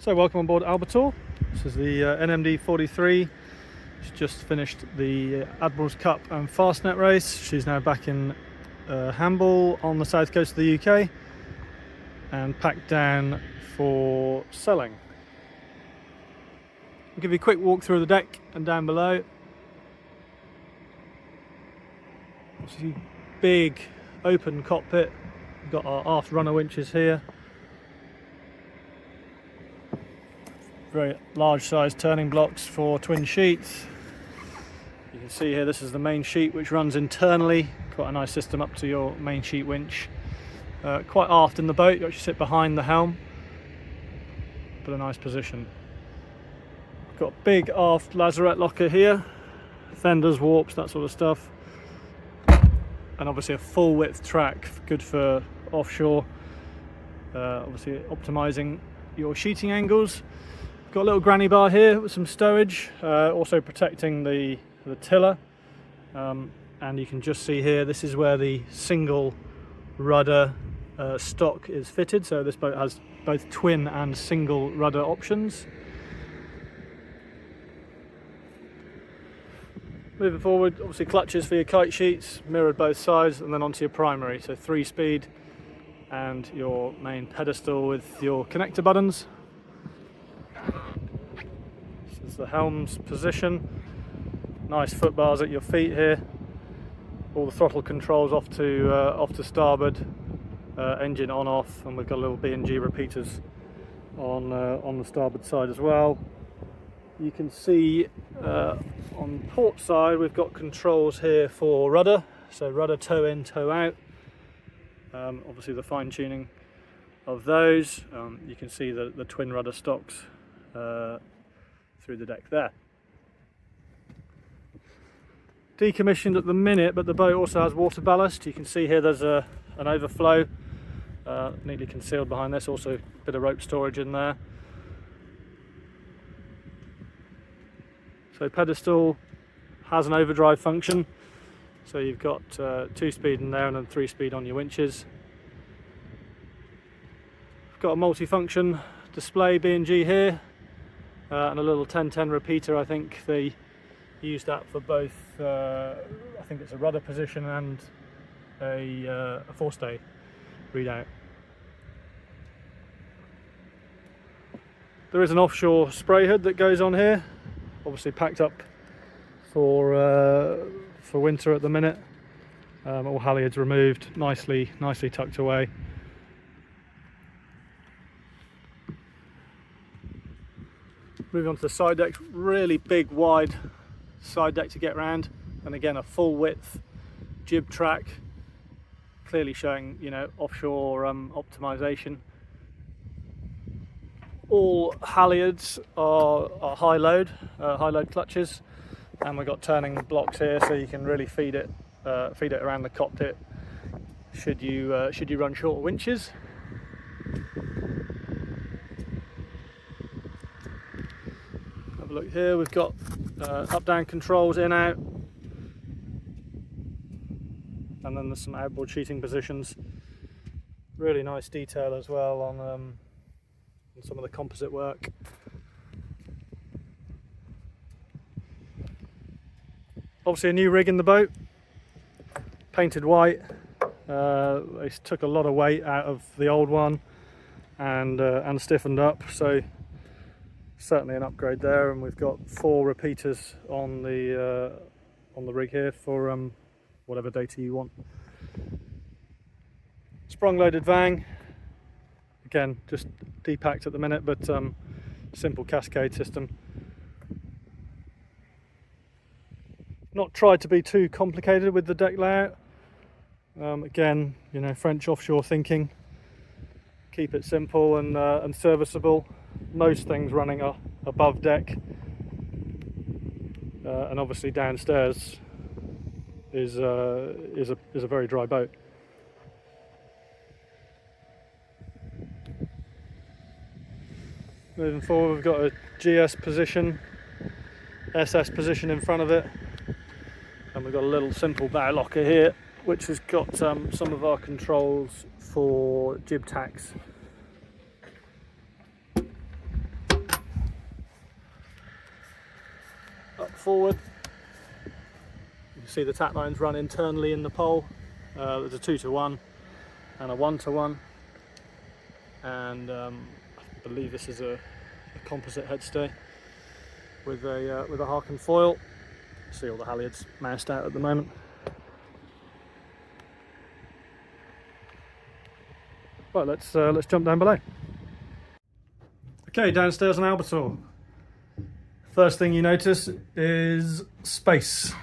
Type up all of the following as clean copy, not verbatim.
So welcome on board Albator. This is the NMD 43. She's just finished the Admiral's Cup and Fastnet race. She's now back in Hamble on the south coast of the UK and packed down for selling. I'll give you a quick walk through the deck and down below. See, big open cockpit. We've got our aft runner winches here. Very large size turning blocks for twin sheets. You can see here this is the main sheet which runs internally. Quite a nice system up to your main sheet winch. Quite aft in the boat, you actually sit behind the helm, but a nice position. Got a big aft lazarette locker here, fenders, warps, that sort of stuff, and obviously a full width track, good for offshore. Obviously optimizing your sheeting angles. Got a little granny bar here with some stowage, also protecting the tiller, and you can just see here this is where the single rudder stock is fitted, so this boat has both twin and single rudder options. Moving forward, obviously clutches for your kite sheets, mirrored both sides, and then onto your primary, so 3-speed, and your main pedestal with your connector buttons. This is the helm's position. Nice foot bars at your feet here. All the throttle controls off to starboard. Engine on off, and we've got little B&G repeaters on the starboard side as well. You can see on port side we've got controls here for rudder. So rudder toe in, toe out. Obviously the fine tuning of those. You can see the twin rudder stocks through the deck there. Decommissioned at the minute, but the boat also has water ballast. You can see here there's an overflow neatly concealed behind this, also a bit of rope storage in there. So pedestal has an overdrive function, so you've got 2-speed in there and then 3-speed on your winches. Got a multi-function display B&G here, and a little 1010 repeater. I think they use that for both, I think it's a rudder position and a forestay readout. There is an offshore spray hood that goes on here, obviously packed up for winter at the minute. All halyards removed, nicely tucked away. Moving on to the side deck, really big wide side deck to get around, and again a full width jib track, clearly showing, you know, offshore optimization. All halyards are high load clutches, and we've got turning blocks here, so you can really feed it around the cockpit should you run shorter winches. Have a look here, we've got up down controls, in out, and then there's some outboard sheeting positions. Really nice detail as well on some of the composite work. Obviously a new rig in the boat, painted white. They took a lot of weight out of the old one and stiffened up, so certainly an upgrade there. And we've got 4 repeaters on the rig here for whatever data you want. Sprung loaded vang, again just depacked at the minute, but simple cascade system. Not tried to be too complicated with the deck layout. Again, you know, French offshore thinking. Keep it simple and serviceable. Most things running above deck, and obviously downstairs is a very dry boat. Moving forward, we've got a GS position, SS position in front of it, and we've got a little simple bow locker here, which has got some of our controls for jib tacks. forward. You can see the tack lines run internally in the pole. There's a 2-to-1 and a 1-to-1, and I believe this is a composite headstay with a Harken foil. See all the halyards moused out at the moment. Right, let's jump down below. Okay, downstairs on Albator. First thing you notice is space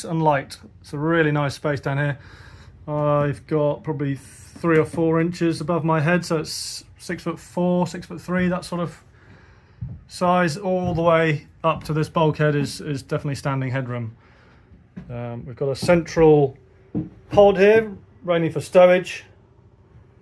and light. It's a really nice space down here. I've got probably 3 or 4 inches above my head, so it's 6'4", 6'3", that sort of size, all the way up to this bulkhead is definitely standing headroom. We've got a central pod here, ready for stowage,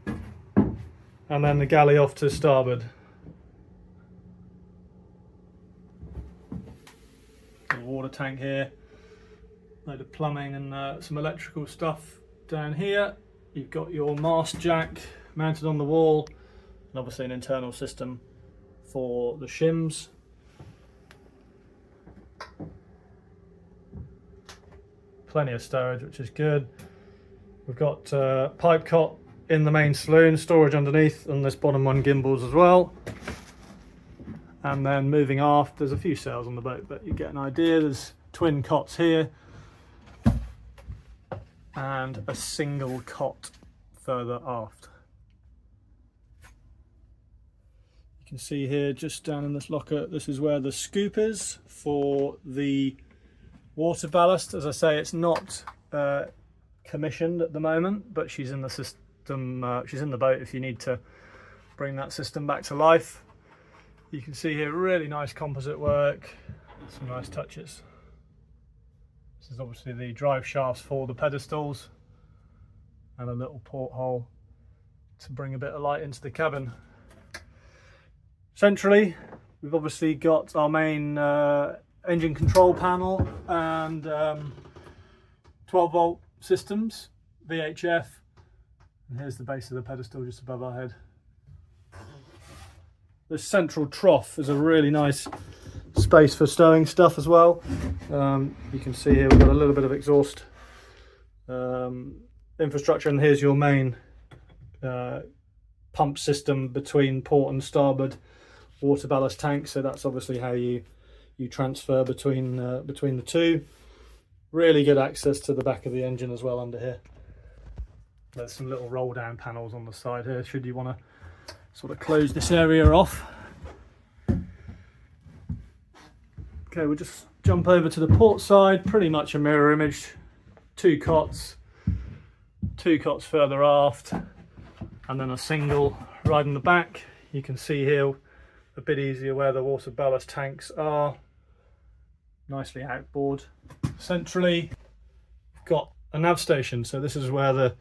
and then the galley off to starboard. A water tank here, load of plumbing and some electrical stuff down here. You've got your mast jack mounted on the wall, and obviously an internal system for the shims. Plenty of stowage, which is good. We've got pipe cot in the main saloon, storage underneath, and this bottom one gimbals as well. And then moving aft, there's a few sails on the boat, but you get an idea. There's twin cots here and a single cot further aft. You can see here, just down in this locker, this is where the scoop is for the water ballast. As I say, it's not commissioned at the moment, but she's in the system. She's in the boat if you need to bring that system back to life. You can see here really nice composite work, some nice touches. This is obviously the drive shafts for the pedestals, and a little porthole to bring a bit of light into the cabin. Centrally, we've obviously got our main engine control panel and 12-volt systems, VHF, and here's the base of the pedestal just above our head. This central trough is a really nice space for stowing stuff as well. You can see here we've got a little bit of exhaust infrastructure, and here's your main pump system between port and starboard water ballast tank. So that's obviously how you transfer between the two. Really good access to the back of the engine as well under here. There's some little roll down panels on the side here should you want to sort of close this area off. Okay, we'll just jump over to the port side. Pretty much a mirror image. 2 cots further aft, and then a single right in the back. You can see here a bit easier where the water ballast tanks are. Nicely outboard. Centrally, we've got a nav station. So this is where the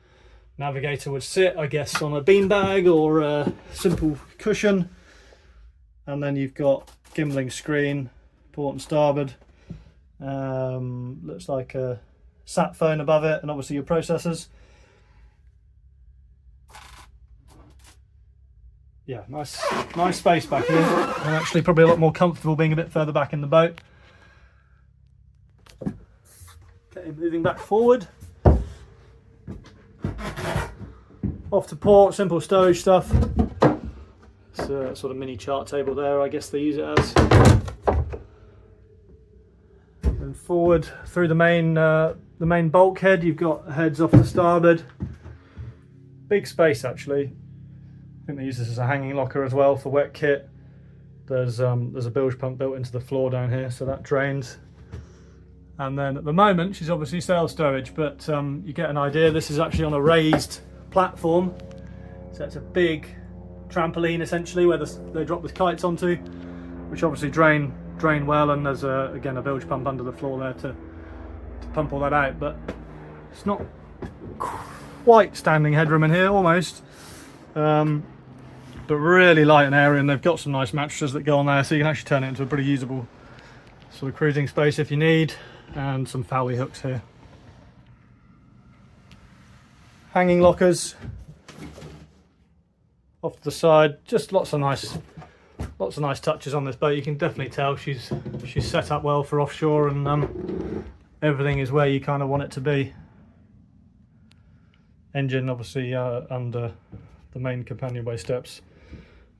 navigator would sit, I guess, on a beanbag or a simple cushion. And then you've got gimbaling screen, port and starboard. Looks like a sat phone above it, and obviously your processors. Yeah, nice space back here, and actually probably a lot more comfortable being a bit further back in the boat. Okay, moving back forward. Off to port, simple stowage stuff. It's a sort of mini chart table there, I guess they use it as. And forward through the main bulkhead, you've got heads off to starboard. Big space actually. I think they use this as a hanging locker as well for wet kit. There's a bilge pump built into the floor down here, so that drains. And then at the moment, she's obviously sail stowage, but you get an idea. This is actually on a raised platform, so it's a big trampoline essentially where they drop the kites onto, which obviously drain well. And there's again a bilge pump under the floor there to pump all that out. But it's not quite standing headroom in here, almost. But really light and airy, and they've got some nice mattresses that go on there, so you can actually turn it into a pretty usable sort of cruising space if you need. And some Fowley hooks here. Hanging lockers off to the side, just lots of nice Lots of nice touches on this boat. You can definitely tell she's set up well for offshore, and everything is where you kind of want it to be. Engine obviously under the main companionway steps,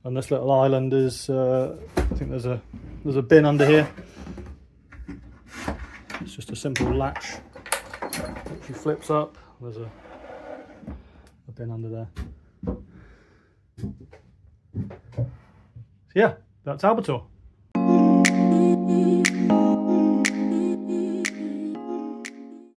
and this little island is I think there's a bin under here. It's just a simple latch which flips up. There's a bin under there. So yeah, that's Albator.